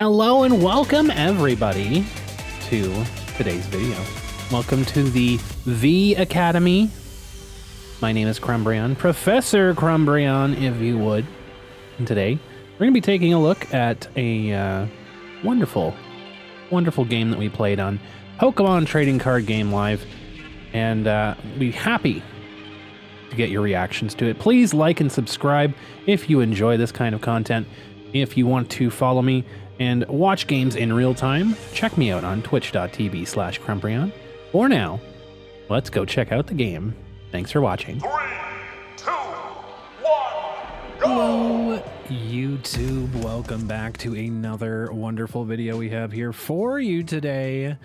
Hello and welcome everybody to today's video. Welcome to the Vee Academy. My name is Crumbrion, Professor Crumbrion, if you would. And today, we're going to be taking a look at a wonderful game that we played on Pokemon Trading Card Game Live. And be happy to get your reactions to it. Please like and subscribe if you enjoy this kind of content. If you want to follow me and watch games in real time, check me out on twitch.tv/Crumbrion. For now, let's go check out the game. Thanks for watching. 3, 2, 1, go! Hello, YouTube. Welcome back to another wonderful video we have here for you today.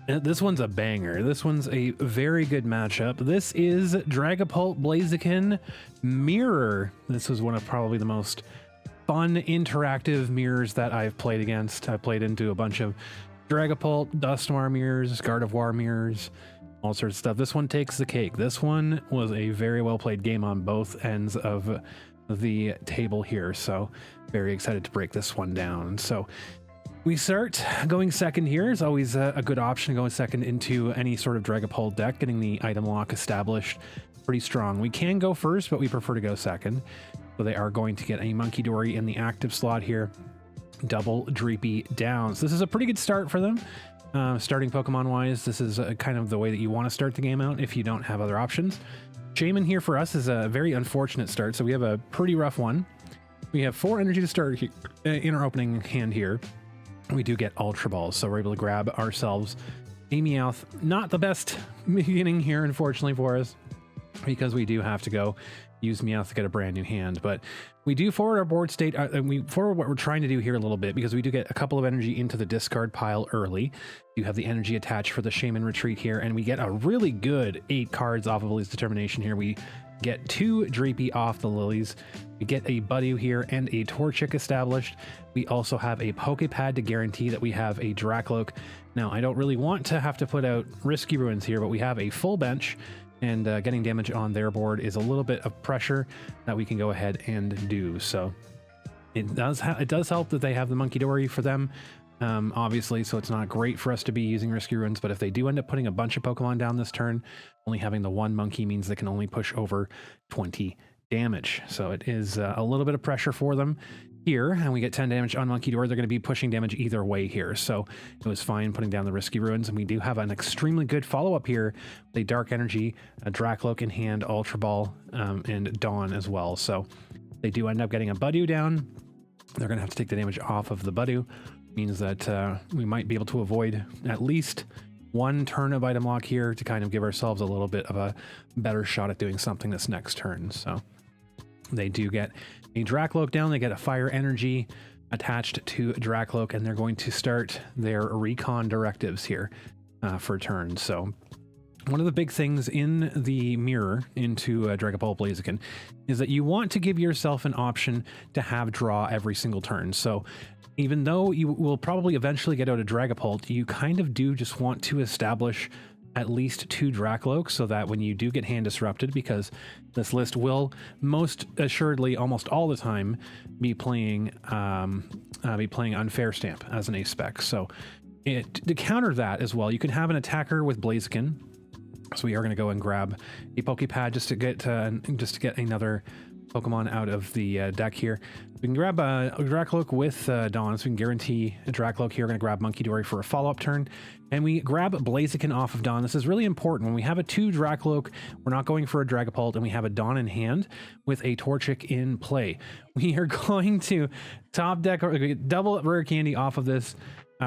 This one's a banger. This one's a very good matchup. This is Dragapult Blaziken Mirror. This was one of probably the most fun interactive mirrors that I've played against. I played into a bunch of Dragapult, Dusknoir mirrors, Gardevoir mirrors, all sorts of stuff. This one takes the cake. This one was a very well played game on both ends of the table here, so very excited to break this one down. So we start going second here. Is always a good option, going second into any sort of Dragapult deck, getting the item lock established pretty strong. We can go first, but we prefer to go second. So they are going to get a Munkidori in the active slot here. Double Dreepy down. So this is a pretty good start for them. Starting Pokemon-wise, this is kind of the way that you want to start the game out if you don't have other options. Shaymin here for us is a very unfortunate start, so we have a pretty rough one. We have 4 energy to start in our opening hand here. We do get Ultra Balls, so we're able to grab ourselves a Meowth. Not the best beginning here, unfortunately, for us, because we do have to go use Meowth to get a brand new hand, but we do forward our board state, and we forward what we're trying to do here a little bit, because we do get a couple of energy into the discard pile early. You have the energy attached for the Shaymin retreat here, and we get a really good 8 cards off of Lillie's Determination here. We get 2 Dreepy off the Lillies. We get a Budew here and a Torchic established. We also have a Poképad to guarantee that we have a Drakloak. Now, I don't really want to have to put out Risky Ruins here, but we have a full bench, and getting damage on their board is a little bit of pressure that we can go ahead and do. So it does help that they have the Munkidori for them, obviously, so it's not great for us to be using Risky Ruins, but if they do end up putting a bunch of Pokemon down this turn, only having the 1 monkey means they can only push over 20 damage. So it is a little bit of pressure for them here, and we get 10 damage on Munkidori. They're going to be pushing damage either way here, so it was fine putting down the Risky Ruins. And we do have an extremely good follow-up here, a Dark Energy, a Drakloak in hand, Ultra Ball, and Dawn as well. So they do end up getting a Budew down. They're going to have to take the damage off of the Budew. Means that we might be able to avoid at least 1 turn of item lock here to kind of give ourselves a little bit of a better shot at doing something this next turn. So they do get a Drakloak down. They get a Fire Energy attached to Drakloak, and they're going to start their recon directives here for turn. So one of the big things in the mirror into Dragapult Blaziken is that you want to give yourself an option to have draw every single turn. So even though you will probably eventually get out a Dragapult, you kind of do just want to establish at least 2 Drakloaks, so that when you do get hand disrupted, because this list will most assuredly almost all the time be playing Unfair Stamp as an ace spec. So to counter that as well, you can have an attacker with Blaziken. So we are going to go and grab a Poképad just to get another Pokemon out of the deck here. We can grab a Drakloak with Dawn, so we can guarantee a Drakloak here. We're going to grab Munkidori for a follow-up turn, and we grab Blaziken off of Dawn. This is really important. When we have a 2 Drakloak, we're not going for a Dragapult, and we have a Dawn in hand with a Torchic in play. We are going to top deck, or double rare candy off of this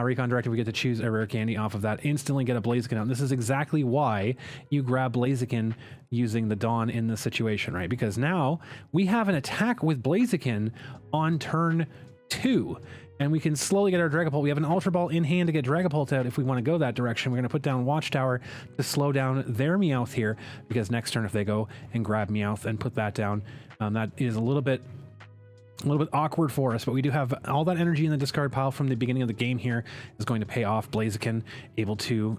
recon directive. We get to choose a rare candy off of that, instantly get a Blaziken out. And this is exactly why you grab Blaziken using the Dawn in this situation, right? Because now we have an attack with Blaziken on turn 2, and we can slowly get our Dragapult. We have an Ultra Ball in hand to get Dragapult out if we want to go that direction. We're going to put down Watchtower to slow down their Meowth here, because next turn if they go and grab Meowth and put that down, that is a little bit a little bit awkward for us, but we do have all that energy in the discard pile from the beginning of the game here is going to pay off. Blaziken able to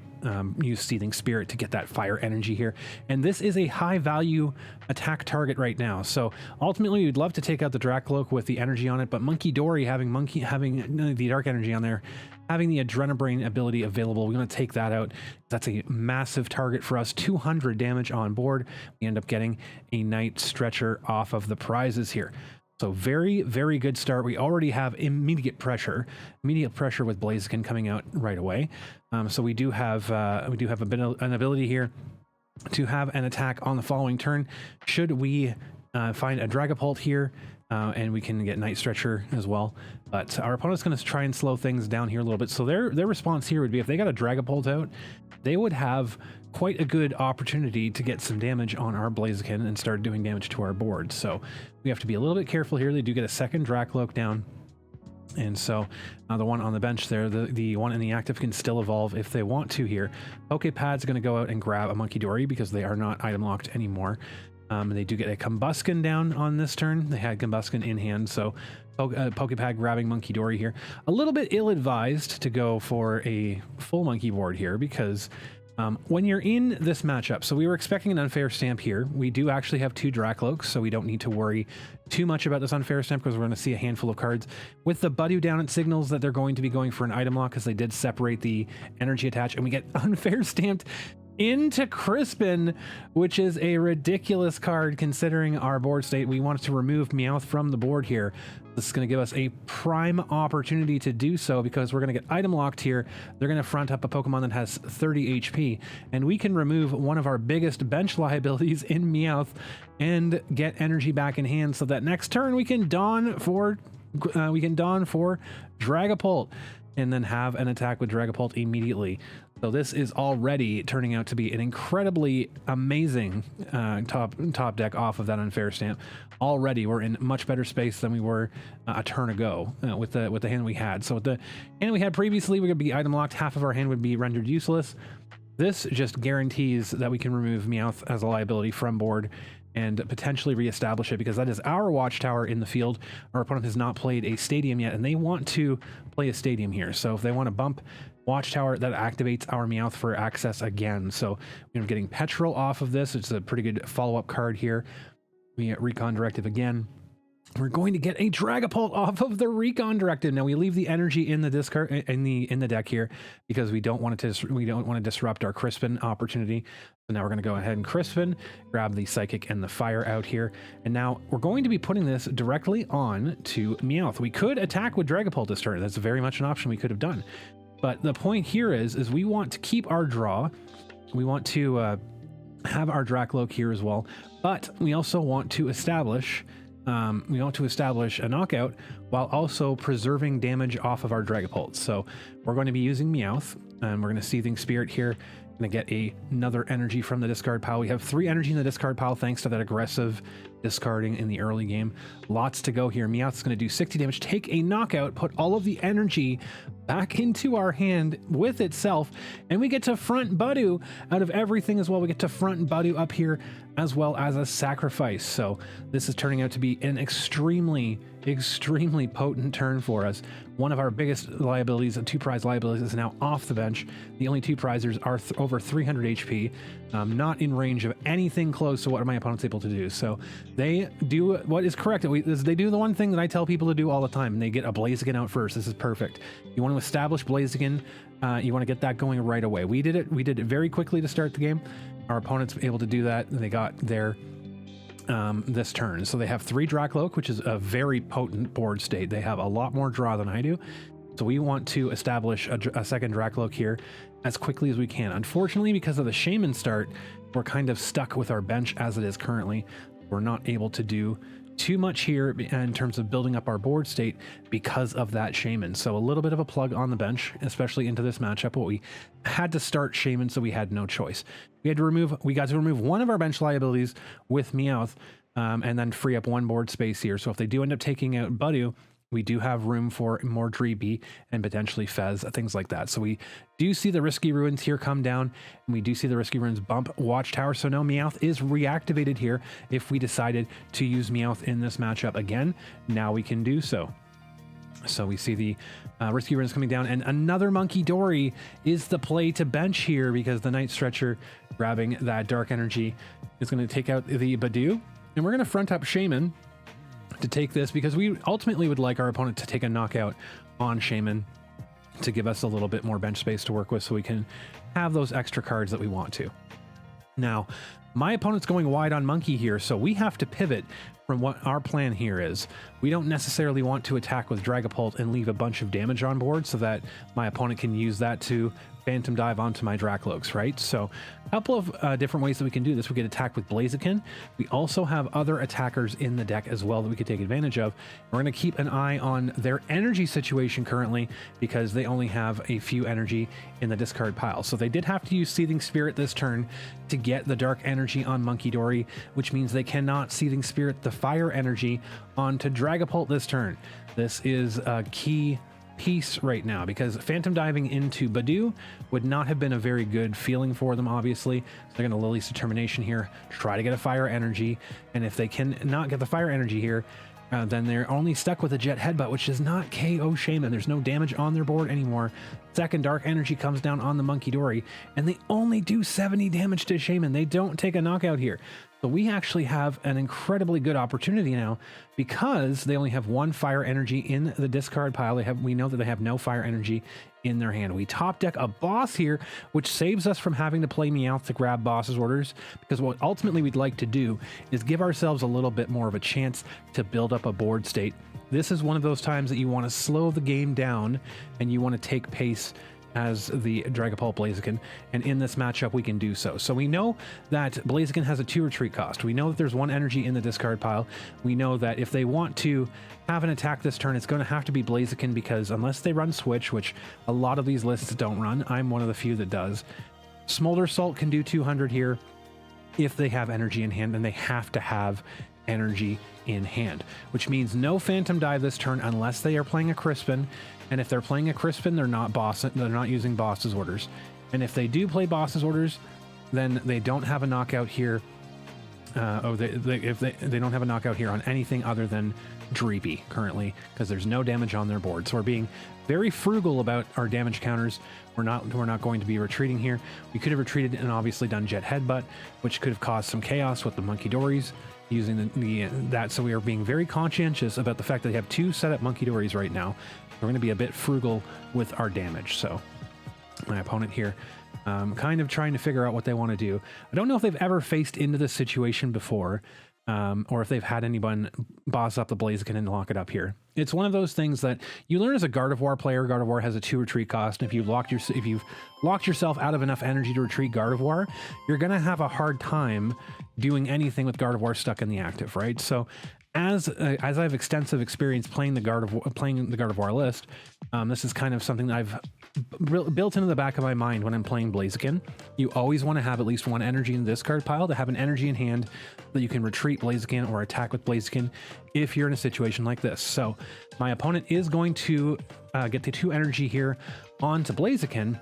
use Seething Spirit to get that fire energy here. And this is a high value attack target right now. So ultimately we'd love to take out the Drakloak with the energy on it, but Munkidori having the dark energy on there, having the Adrenabrain ability available, we're going to take that out. That's a massive target for us. 200 damage on board. We end up getting a Night Stretcher off of the prizes here. So very, very good start. We already have immediate pressure with Blaziken coming out right away. So we do have a bit of an ability here to have an attack on the following turn. Should we find a Dragapult here, and we can get Night Stretcher as well. But our opponent's going to try and slow things down here a little bit. So their response here would be if they got a Dragapult out, they would have quite a good opportunity to get some damage on our Blaziken and start doing damage to our board. So we have to be a little bit careful here. They do get a second Drakloak down. And so the one on the bench there, the one in the active can still evolve if they want to here. Pokepad's going to go out and grab a Munkidori because they are not item locked anymore. They do get a Combusken down on this turn. They had Combusken in hand, so Pokepad grabbing Munkidori here. A little bit ill-advised to go for a full monkey board here because when you're in this matchup, so we were expecting an unfair stamp here. We do actually have 2 Drakloaks, so we don't need to worry too much about this unfair stamp because we're going to see a handful of cards. With the Budew down, it signals that they're going to be going for an item lock because they did separate the energy attach, and we get unfair stamped into Crispin, which is a ridiculous card considering our board state. We want to remove Meowth from the board here. This is going to give us a prime opportunity to do so because we're going to get item locked here. They're going to front up a Pokemon that has 30 HP, and we can remove one of our biggest bench liabilities in Meowth and get energy back in hand so that next turn we can don for Dragapult and then have an attack with Dragapult immediately. So this is already turning out to be an incredibly amazing top deck off of that unfair stamp. Already we're in much better space than we were a turn ago with the hand we had. So with the hand we had previously, we would be item locked. Half of our hand would be rendered useless. This just guarantees that we can remove Meowth as a liability from board and potentially reestablish it because that is our watchtower in the field. Our opponent has not played a stadium yet, and they want to play a stadium here. So if they want to bump watchtower, that activates our Meowth for access again. So we're getting Petrol off of this. It's a pretty good follow-up card here. We get Recon Directive again. We're going to get a Dragapult off of the Recon Directive. Now we leave the energy in the discard in the deck here because we don't want to disrupt our Crispin opportunity. So now we're going to go ahead and Crispin, grab the Psychic and the Fire out here, and now we're going to be putting this directly on to Meowth. We could attack with Dragapult this turn. That's very much an option we could have done. But the point here is we want to keep our draw. We want to have our Drakloak here as well, but we also want to establish a knockout while also preserving damage off of our Dragapult. So we're going to be using Meowth, and we're going to Seething Spirit here. Going to get another energy from the discard pile. We have 3 energy in the discard pile thanks to that aggressive discarding in the early game. Lots to go here. Meowth's going to do 60 damage, take a knockout, put all of the energy back into our hand with itself, and we get to front Budew out of everything as well. We get to front Budew up here as well as a sacrifice. So this is turning out to be an extremely potent turn for us. One of our biggest liabilities, 2 prize liabilities, is now off the bench. The only 2 prizers are over 300 HP, not in range of anything close to what my opponent's able to do. So they do what is correct. They do the one thing that I tell people to do all the time, and they get a Blaziken out first. This is perfect. You want to establish Blaziken, you want to get that going right away. We did it very quickly to start the game. Our opponent's able to do that. They got their this turn. So they have 3 Drakloak, which is a very potent board state. They have a lot more draw than I do. So we want to establish a second Drakloak here as quickly as we can. Unfortunately, because of the Shaymin start, we're kind of stuck with our bench as it is currently. We're not able to do too much here in terms of building up our board state because of that Shaymin. So a little bit of a plug on the bench, especially into this matchup. But we had to start Shaymin, so we had no choice. We got to remove one of our bench liabilities with Meowth, and then free up 1 board space here. So if they do end up taking out Budew, We do have room for more Dreepy and potentially Fez, things like that. So we do see the Risky Ruins here come down, and we do see the Risky Ruins bump Watchtower. So now Meowth is reactivated here. If we decided to use Meowth in this matchup again, now we can do so. So we see the Risky Ruins coming down, and another Munkidori is the play to bench here because the Night Stretcher grabbing that Dark Energy is going to take out the Budew, and we're going to front up Shaymin to take this because we ultimately would like our opponent to take a knockout on Shaymin to give us a little bit more bench space to work with so we can have those extra cards that we want to. Now, my opponent's going wide on Monkey here, so we have to pivot from what our plan here is. We don't necessarily want to attack with Dragapult and leave a bunch of damage on board so that my opponent can use that to Phantom Dive onto my Drakloaks, right? So a couple of different ways that we can do this. We could attack with Blaziken. We also have other attackers in the deck as well that we could take advantage of. We're going to keep an eye on their energy situation currently because they only have a few energy in the discard pile. So they did have to use Seething Spirit this turn to get the dark energy on Munkidori, which means they cannot Seething Spirit the fire energy onto Dragapult this turn. This is a key piece right now because Phantom Diving into Budew would not have been a very good feeling for them, obviously. So they're going to Lily's Determination here, try to get a fire energy, and if they can not get the fire energy here, then they're only stuck with a Jet Headbutt, which does not KO Shaymin. There's no damage on their board anymore. Second Dark Energy comes down on the Munkidori, and they only do 70 damage to Shaymin. They don't take a knockout here. So we actually have an incredibly good opportunity now because they only have one fire energy in the discard pile. We know that they have no fire energy in their hand. We top deck a boss here, which saves us from having to play Meowth to grab boss's orders, because what ultimately we'd like to do is give ourselves a little bit more of a chance to build up a board state. This is one of those times that you want to slow the game down and you want to take pace as the Dragapult Blaziken, and in this matchup we can do so. So we know that Blaziken has a 2 retreat cost. We know that there's 1 energy in the discard pile. We know that if they want to have an attack this turn, it's going to have to be Blaziken, because unless they run Switch, which a lot of these lists don't run, I'm one of the few that does, Smolder Salt can do 200 here if they have energy in hand, and they have to have energy in hand, which means no Phantom Dive this turn unless they are playing a Crispin. And if they're playing a Crispin, they're not using boss's orders. And if they do play boss's orders, then they don't have a knockout here. If they don't have a knockout here on anything other than Dreepy currently, because there's no damage on their board. So we're being very frugal about our damage counters. We're not going to be retreating here. We could have retreated and obviously done Jet Headbutt, which could have caused some chaos with the Munkidoris using that. So we are being very conscientious about the fact that they have 2 setup Munkidoris right now. We're going to be a bit frugal with our damage. So my opponent here kind of trying to figure out what they want to do. I don't know if they've ever faced into this situation before, or if they've had anyone boss up the Blaziken and lock it up here. It's one of those things that you learn as a Gardevoir player. Gardevoir has a 2 retreat cost, and if you've locked yourself out of enough energy to retreat Gardevoir, you're going to have a hard time doing anything with Gardevoir stuck in the active, right? So as I have extensive experience playing the Gardevoir list, this is kind of something that I've built into the back of my mind when I'm playing Blaziken. You always want to have at least 1 energy in the discard pile to have an energy in hand that you can retreat Blaziken or attack with Blaziken if you're in a situation like this. So my opponent is going to get the 2 energy here onto Blaziken.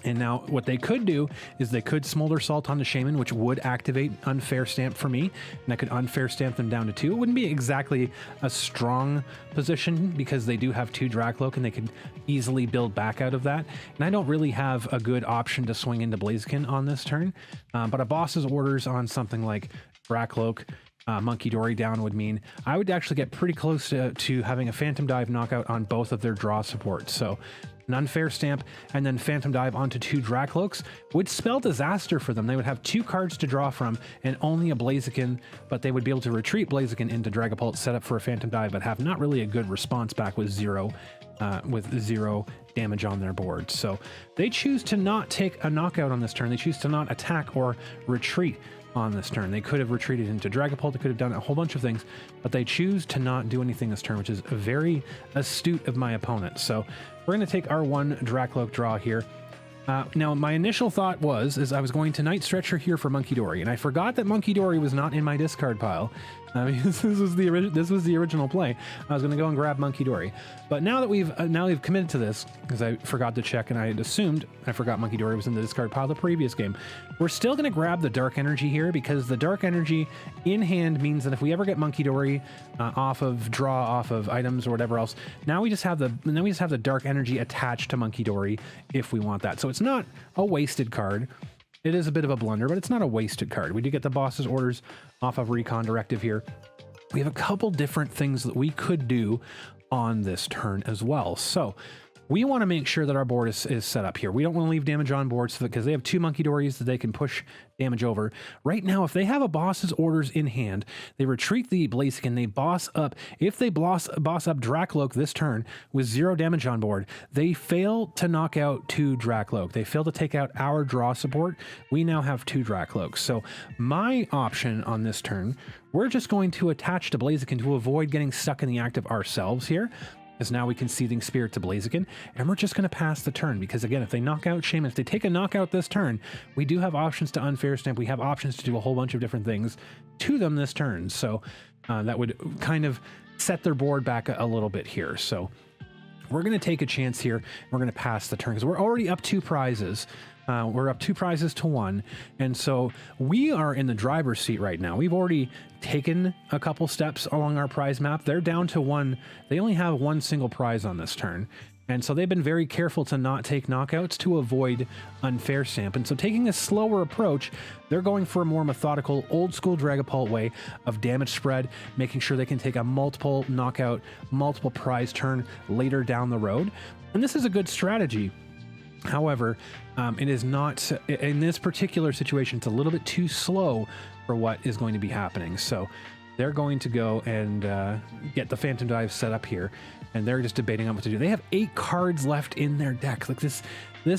And now what they could do is they could Smolder Salt onto Shaymin, which would activate Unfair Stamp for me, and I could Unfair Stamp them down to 2. It wouldn't be exactly a strong position because they do have 2 Drakloak and they could easily build back out of that. And I don't really have a good option to swing into Blaziken on this turn, but a boss's orders on something like Drakloak, Munkidori down would mean I would actually get pretty close to having a Phantom Dive knockout on both of their draw supports. So an Unfair Stamp and then Phantom Dive onto 2 Drakloaks would spell disaster for them. They would have 2 cards to draw from and only a Blaziken, but they would be able to retreat Blaziken into Dragapult, set up for a Phantom Dive, but have not really a good response back with zero damage on their board. So they choose to not take a knockout on this turn. They choose to not attack or retreat on this turn. They could have retreated into Dragapult, they could have done a whole bunch of things, but they choose to not do anything this turn, which is very astute of my opponent. So we're going to take our 1 Drakloak draw here. Now, my initial thought is I was going to Night Stretcher here for Munkidori, and I forgot that Munkidori was not in my discard pile. This was the original play. I was going to go and grab Munkidori, but now that we've committed to this, because I forgot to check and I had assumed I forgot Munkidori was in the discard pile the previous game, we're still going to grab the Dark Energy here, because the Dark Energy in hand means that if we ever get Munkidori off of items or whatever else, now we just have the Dark Energy attached to Munkidori if we want that. So it's not a wasted card. It is a bit of a blunder, but it's not a wasted card. We do get the boss's orders off of Recon Directive here. We have a couple different things that we could do on this turn as well. So we want to make sure that our board is set up here. We don't want to leave damage on board because they have 2 Munkidoris that they can push damage over. Right now, if they have a boss's orders in hand, they retreat the Blaziken, they boss up. If they boss up Drakloak this turn with 0 damage on board, they fail to knock out 2 Drakloak. They fail to take out our draw support. We now have 2 Drakloaks. So my option on this turn, we're just going to attach to Blaziken to avoid getting stuck in the active ourselves here, because now we can Seething Spirit to Blaziken, and we're just going to pass the turn, because again, if they knock out Shaymin, if they take a knockout this turn, we do have options to Unfair Stamp. We have options to do a whole bunch of different things to them this turn. So that would kind of set their board back a little bit here. So we're going to take a chance here. We're going to pass the turn because we're already up 2 prizes. We're up 2 prizes to 1. And so we are in the driver's seat right now. We've already taken a couple steps along our prize map. They're down to 1. They only have 1 single prize on this turn. And so they've been very careful to not take knockouts to avoid Unfair Stamp. And so taking a slower approach, they're going for a more methodical, old school Dragapult way of damage spread, making sure they can take a multiple knockout, multiple prize turn later down the road. And this is a good strategy. However, it is not, in this particular situation, it's a little bit too slow for what is going to be happening. So they're going to go and get the Phantom Dive set up here, and they're just debating on what to do. They have 8 cards left in their deck. Like this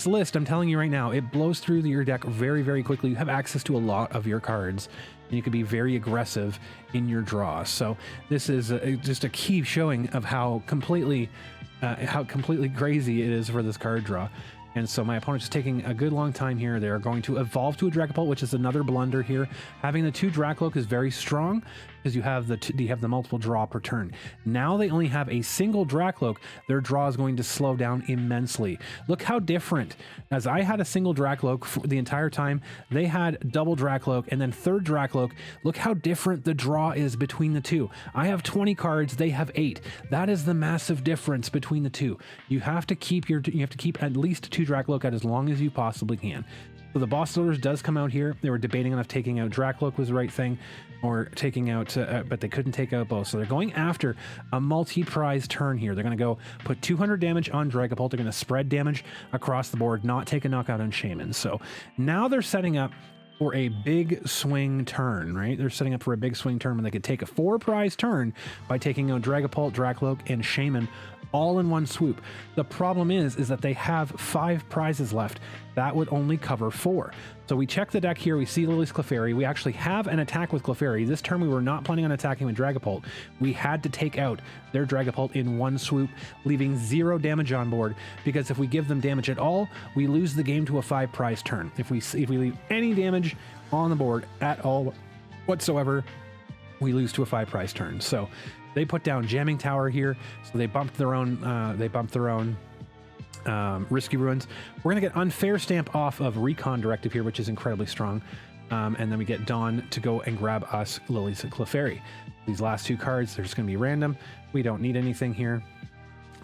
list, I'm telling you right now, it blows through your deck very, very quickly. You have access to a lot of your cards, and you can be very aggressive in your draw. So this is just a key showing of how completely crazy it is for this card draw. And so my opponent's taking a good long time here. They're going to evolve to a Dragapult, which is another blunder here. Having the 2 Drakloak is very strong because you have the multiple draw per turn. Now they only have a single Drakloak. Their draw is going to slow down immensely. Look how different. As I had a single Drakloak for the entire time, they had double Drakloak and then 3rd Drakloak. Look how different the draw is between the 2. I have 20 cards, they have 8. That is the massive difference between the 2. You have to keep at least 2 Drakloak out as long as you possibly can. So the boss orders does come out here. They were debating on if taking out Drakloak was the right thing or taking out, but they couldn't take out both. So they're going after a multi-prize turn here. They're going to go put 200 damage on Dragapult. They're going to spread damage across the board, not take a knockout on Shaymin. So now they're setting up for a big swing turn, right? They're setting up for a big swing turn when they could take a 4-prize turn by taking out Dragapult, Drakloak, and Shaymin all in one swoop. The problem is that they have 5 prizes left. That would only cover 4. So we check the deck here. We see Lillie's Clefairy. We actually have an attack with Clefairy. This turn we were not planning on attacking with Dragapult. We had to take out their Dragapult in one swoop, leaving 0 damage on board, because if we give them damage at all, we lose the game to a 5-prize turn. If we leave any damage on the board at all whatsoever, we lose to a 5-prize turn. So they put down Jamming Tower here, so they bumped their own. Risky Ruins. We're going to get Unfair Stamp off of Recon Directive here, which is incredibly strong. And then we get Dawn to go and grab us Lillie's Clefairy. These last 2 cards, they're just going to be random. We don't need anything here.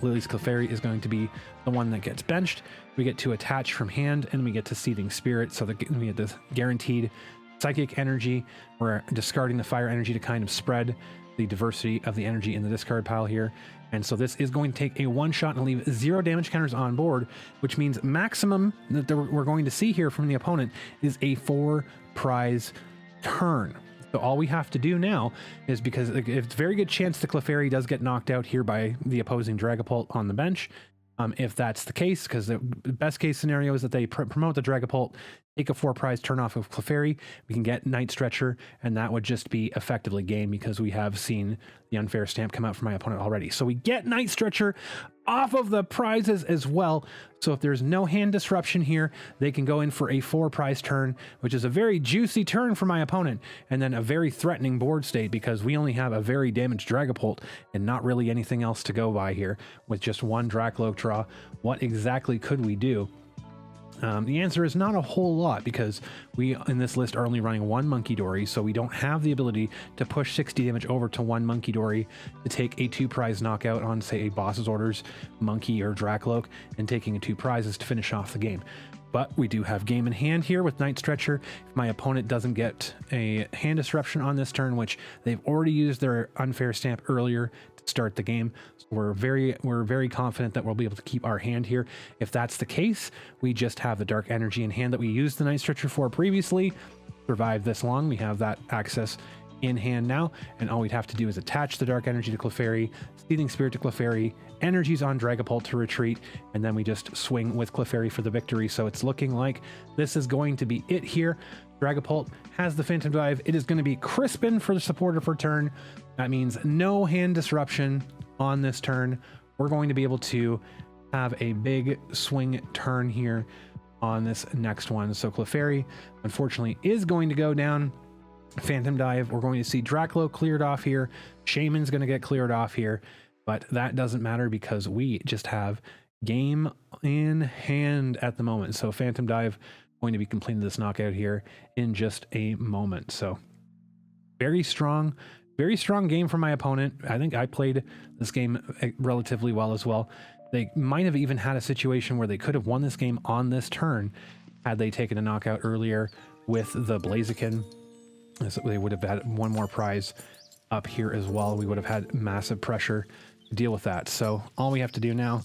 Lillie's Clefairy is going to be the one that gets benched. We get to attach from hand, and we get to Seething Spirit, so that we get this guaranteed Psychic Energy. We're discarding the Fire Energy to kind of spread the diversity of the energy in the discard pile here. And so this is going to take a 1-shot and leave 0 damage counters on board, which means maximum that we're going to see here from the opponent is a 4-prize turn. So all we have to do now is, because it's a very good chance the Clefairy does get knocked out here by the opposing Dragapult on the bench. If that's the case, because the best case scenario is that they promote the Dragapult, take a 4-prize turn off of Clefairy, we can get Night Stretcher, and that would just be effectively game because we have seen the unfair stamp come out for my opponent already. So we get Night Stretcher off of the prizes as well. So if there's no hand disruption here, they can go in for a 4-prize turn, which is a very juicy turn for my opponent, and then a very threatening board state because we only have a very damaged Dragapult and not really anything else to go by here with just one Drakloak draw. What exactly could we do? The answer is not a whole lot because we in this list are only running one Munkidori, so we don't have the ability to push 60 damage over to one Munkidori to take a 2-prize knockout on, say, a boss's orders, Monkey or Drakloak, and taking a 2 prizes to finish off the game. But we do have game in hand here with Night Stretcher. If my opponent doesn't get a hand disruption on this turn, which they've already used their unfair stamp earlier to start the game, so we're very confident that we'll be able to keep our hand here. If that's the case, we just have the Dark Energy in hand that we used the Night Stretcher for previously. Survived this long, we have that access in hand now, and all we'd have to do is attach the Dark Energy to Clefairy, Seething Spirit to Clefairy, energies on Dragapult to retreat, and then we just swing with Clefairy for the victory. So it's looking like this is going to be it here. Dragapult has the Phantom Dive. It is going to be Crispin for the supporter for turn. That means no hand disruption on this turn. We're going to be able to have a big swing turn here on this next one. So Clefairy, unfortunately, is going to go down. Phantom Dive, we're going to see Drakloak cleared off here. Shaymin's going to get cleared off here, but that doesn't matter because we just have game in hand at the moment. So Phantom Dive going to be completing this knockout here in just a moment. So very strong game from my opponent. I think I played this game relatively well as well. They might have even had a situation where they could have won this game on this turn had they taken a knockout earlier with the Blaziken. So they would have had one more prize up here as well. We would have had massive pressure to deal with that. So all we have to do now,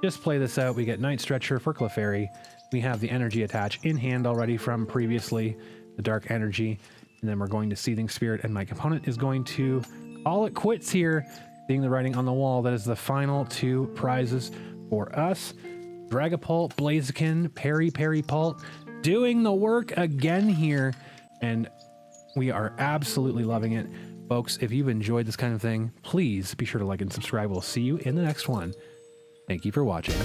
just play this out. We get Night Stretcher for Clefairy. We have the energy attach in hand already from previously, the Dark Energy. And then we're going to Seething Spirit, and my opponent is going to call it quits here. Seeing the writing on the wall, that is the final 2 prizes for us. Dragapult, Blaziken, Peri-Peri Pult, doing the work again here. And we are absolutely loving it. Folks, if you've enjoyed this kind of thing, please be sure to like and subscribe. We'll see you in the next one. Thank you for watching.